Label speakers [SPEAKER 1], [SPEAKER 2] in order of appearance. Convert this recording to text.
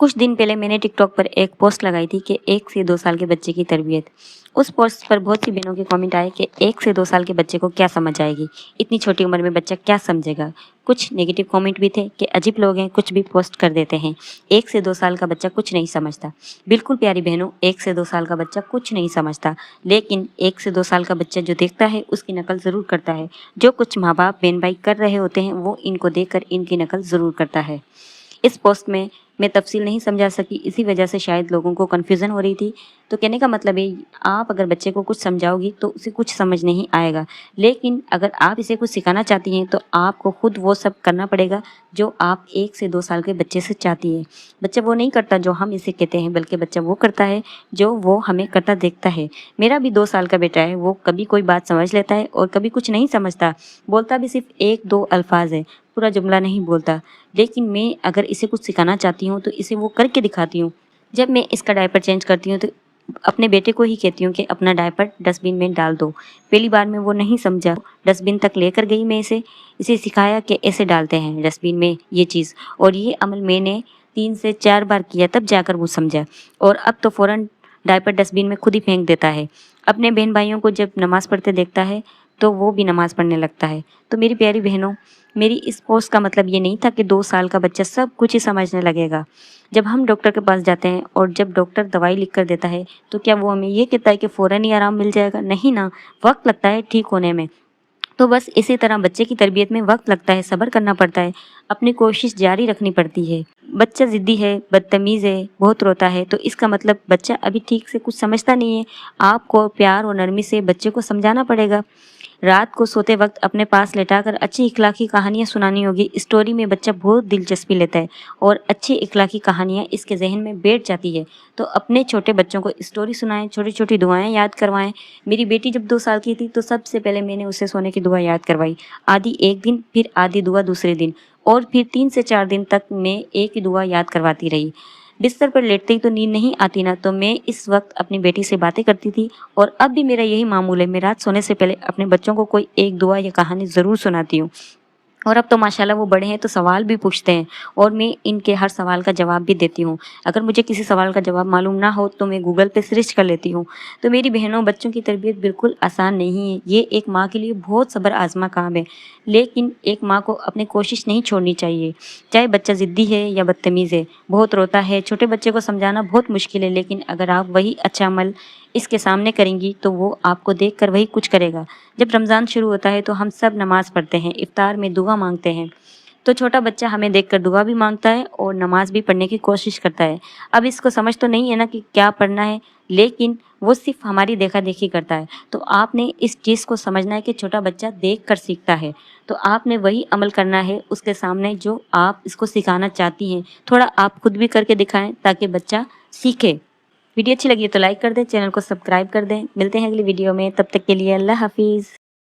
[SPEAKER 1] कुछ दिन पहले मैंने टिकटॉक पर एक पोस्ट लगाई थी कि 1 से 2 साल के बच्चे की तरबियत। उस पोस्ट पर बहुत सी बहनों के कमेंट आए कि 1 से 2 साल के बच्चे को क्या समझ आएगी, इतनी छोटी उम्र में बच्चा क्या समझेगा। कुछ नेगेटिव कमेंट भी थे कि अजीब लोग हैं, कुछ भी पोस्ट कर देते हैं, 1 से 2 साल का बच्चा कुछ नहीं समझता। बिल्कुल प्यारी बहनों, 1 से 2 साल का बच्चा कुछ नहीं समझता, लेकिन 1 से 2 साल का बच्चा जो देखता है उसकी नकल ज़रूर करता है। जो कुछ माँ बाप बहन भाई कर रहे होते हैं वो इनको देखकर इनकी नकल ज़रूर करता है। इस पोस्ट में मैं तफ़सील नहीं समझा सकी, इसी वजह से शायद लोगों को कन्फ्यूज़न हो रही थी। तो कहने का मतलब है, आप अगर बच्चे को कुछ समझाओगी तो उसे कुछ समझ नहीं आएगा, लेकिन अगर आप इसे कुछ सिखाना चाहती हैं तो आपको खुद वो सब करना पड़ेगा जो आप 1 से 2 साल के बच्चे से चाहती है। बच्चा वो नहीं करता जो हम इसे कहते हैं, बल्कि बच्चा वो करता है जो वो हमें करता देखता है। मेरा भी 2 साल का बेटा है, वो कभी कोई बात समझ लेता है और कभी कुछ नहीं समझता। बोलता भी सिर्फ 1-2 अल्फाज है, पूरा जुमला नहीं बोलता। लेकिन मैं अगर इसे कुछ सिखाना चाहती हूँ तो इसे वो करके दिखाती हूँ। जब मैं इसका डायपर चेंज करती हूँ तो अपने बेटे को ही कहती हूँ कि अपना डायपर डस्टबिन में डाल दो। पहली बार में वो नहीं समझा, डस्टबिन तक लेकर गई मैं इसे सिखाया कि ऐसे डालते हैं डस्टबिन में ये चीज़, और ये अमल मैंने 3 से 4 बार किया, तब जाकर वो समझा। और अब तो फ़ौरन डायपर डस्टबिन में खुद ही फेंक देता है। अपने बहन भाइयों को जब नमाज़ पढ़ते देखता है तो वो भी नमाज़ पढ़ने लगता है। तो मेरी प्यारी बहनों, मेरी इस पोस्ट का मतलब ये नहीं था कि 2 साल का बच्चा सब कुछ ही समझने लगेगा। जब हम डॉक्टर के पास जाते हैं और जब डॉक्टर दवाई लिख कर देता है तो क्या वो हमें ये कहता है कि फ़ौरन ही आराम मिल जाएगा? नहीं ना, वक्त लगता है ठीक होने में। तो बस इसी तरह बच्चे की तरबियत में वक्त लगता है, सब्र करना पड़ता है, अपनी कोशिश जारी रखनी पड़ती है। बच्चा ज़िद्दी है, बदतमीज़ है, बहुत रोता है, तो इसका मतलब बच्चा अभी ठीक से कुछ समझता नहीं है। आपको प्यार और नरमी से बच्चे को समझाना पड़ेगा। रात को सोते वक्त अपने पास लेटाकर अच्छी इखलाकी कहानियाँ सुनानी होगी। स्टोरी में बच्चा बहुत दिलचस्पी लेता है और अच्छी इखलाकी कहानियाँ इसके जहन में बैठ जाती है। तो अपने छोटे बच्चों को स्टोरी सुनाएं, छोटी छोटी दुआएं याद करवाएं। मेरी बेटी जब 2 साल की थी तो सबसे पहले मैंने उसे सोने की दुआ याद करवाई। आधी एक दिन, फिर आधी दुआ दूसरे दिन, और फिर 3 से 4 दिन तक मैं एक ही दुआ याद करवाती रही। बिस्तर पर लेटते ही तो नींद नहीं आती ना, तो मैं इस वक्त अपनी बेटी से बातें करती थी। और अब भी मेरा यही मामूल है, मैं रात सोने से पहले अपने बच्चों को कोई एक दुआ या कहानी ज़रूर सुनाती हूँ। और अब तो माशाल्लाह वो बड़े हैं तो सवाल भी पूछते हैं और मैं इनके हर सवाल का जवाब भी देती हूँ। अगर मुझे किसी सवाल का जवाब मालूम ना हो तो मैं गूगल पे सर्च कर लेती हूँ। तो मेरी बहनों, बच्चों की तरबियत बिल्कुल आसान नहीं है। ये एक माँ के लिए बहुत सब्र आज़मा काम है, लेकिन एक माँ को अपनी कोशिश नहीं छोड़नी चाहिए। चाहे बच्चा ज़िद्दी है या बदतमीज़ है, बहुत रोता है, छोटे बच्चे को समझाना बहुत मुश्किल है, लेकिन अगर आप वही अच्छा अमल इसके सामने करेंगी तो वो आपको देख कर वही कुछ करेगा। जब रमज़ान शुरू होता है तो हम सब नमाज़ पढ़ते हैं, इफ्तार में दुआ मांगते हैं। तो छोटा बच्चा हमें देखकर दुआ भी मांगता है और नमाज भी पढ़ने की कोशिश करता है। अब इसको समझ तो नहीं है ना कि क्या पढ़ना है, लेकिन वो सिर्फ हमारी देखा देखी करता है। तो आपने इस चीज़ को समझना है कि छोटा बच्चा देख कर सीखता है, तो आपने वही अमल करना है उसके सामने जो आप इसको सिखाना चाहती हैं। थोड़ा आप खुद भी करके दिखाएं ताकि बच्चा सीखे। वीडियो अच्छी लगी तो लाइक कर दें, चैनल को सब्सक्राइब कर दें। मिलते हैं अगली वीडियो में, तब तक के लिए अल्लाह हाफिज़।